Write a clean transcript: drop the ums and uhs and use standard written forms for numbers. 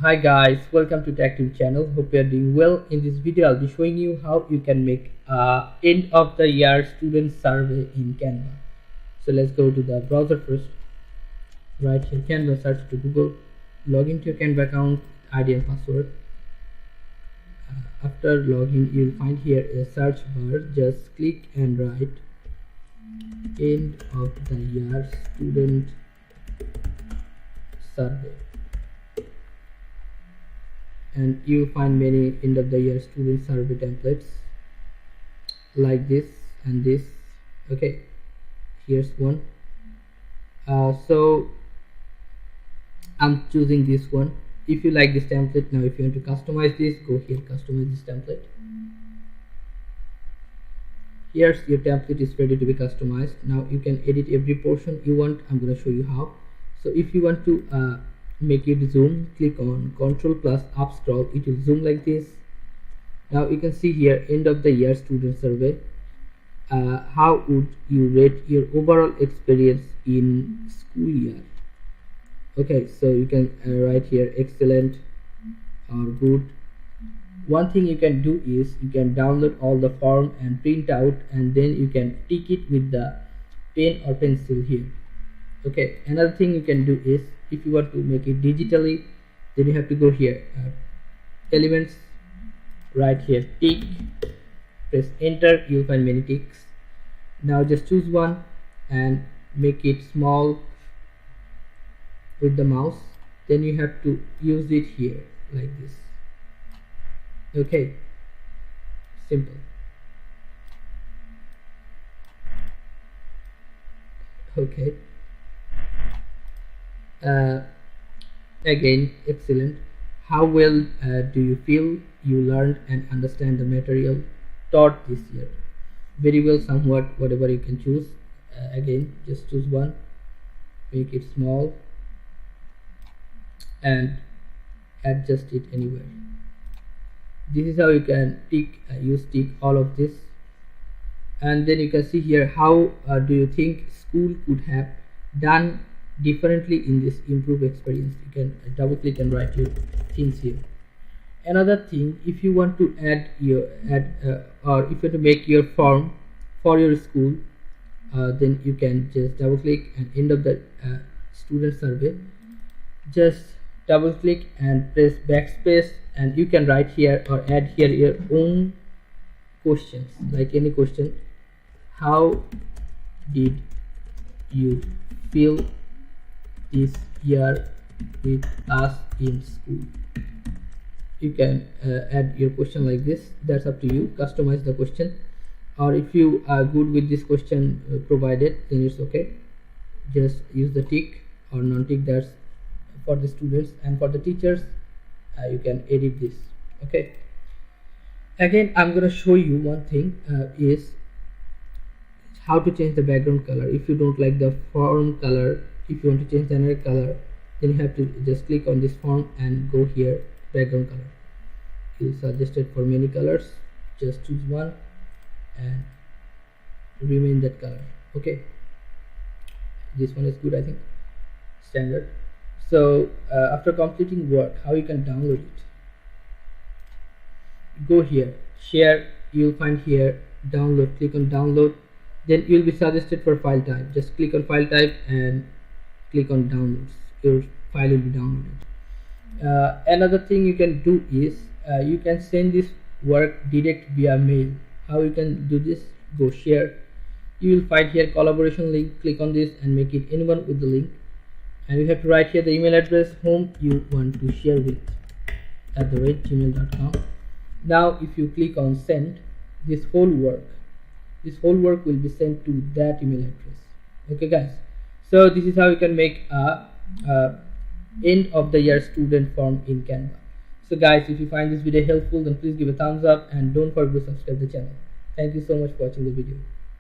Hi guys, welcome to TechTube channel. Hope you are doing well. In this video, I'll be showing you how you can make a end of the year student survey in Canva. So let's go to the browser first. Right here, Canva, search to Google, log into your Canva account, ID and password. After login, you'll find here a search bar. Just click and write end of the year student survey. And you find many end of the year student survey templates like this and this. Okay, here's one. So I'm choosing this one. If you like this template, now if you want to customize this, go here, customize this template. Here's your template is ready to be customized. Now you can edit every portion you want. I'm going to show you how. So if you want to make it zoom, click on Ctrl plus up scroll, it will zoom like this. Now you can see here end of the year student survey. How would you rate your overall experience in school year? Okay, so you can write here excellent or good. One thing you can do is you can download all the form and print out, and then you can tick it with the pen or pencil here. Okay, another thing you can do is if you want to make it digitally, then you have to go here, elements, right here, tick, press enter, you'll find many ticks. Now just choose one and make it small with the mouse, then you have to use it here like this. Okay, simple. Okay, again, excellent. How well do you feel you learned and understand the material taught this year? Very well, somewhat, whatever you can choose. Again, just choose one, make it small and adjust it anywhere. This is how you can tick, use tick all of this. And then you can see here how do you think school could have done differently in this improved experience. You can double click and write your things here. Another thing, if you want to or if you want to make your form for your school, then you can just double click and end of the student survey, just double click and press backspace, and you can write here or add here your own questions, like any question. How did you feel this year with us in school? You can add your question like this. That's up to you. Customize the question, or if you are good with this question provided, then it's okay. Just use the tick or non-tick. That's for the students, and for the teachers you can edit this. Okay, again I'm going to show you one thing, is how to change the background color. If you don't like the form color, if you want to change another color, then you have to just click on this form and go here, background color. You suggested for many colors, just choose one and remain that color. Okay, this one is good, I think, standard. So after completing work, how you can download it? Go here, share, you'll find here download, click on download, then you'll be suggested for file type. Just click on file type and click on downloads. Your file will be downloaded. Another thing you can do is you can send this work direct via mail. How you can do this? Go share, you will find here collaboration link, click on this and make it anyone with the link, and you have to write here the email address whom you want to share with @gmail.com. Now if you click on send, this whole work will be sent to that email address. Okay guys, so this is how you can make a end of the year student form in Canva. So guys, if you find this video helpful, then please give a thumbs up and don't forget to subscribe the channel. Thank you so much for watching the video.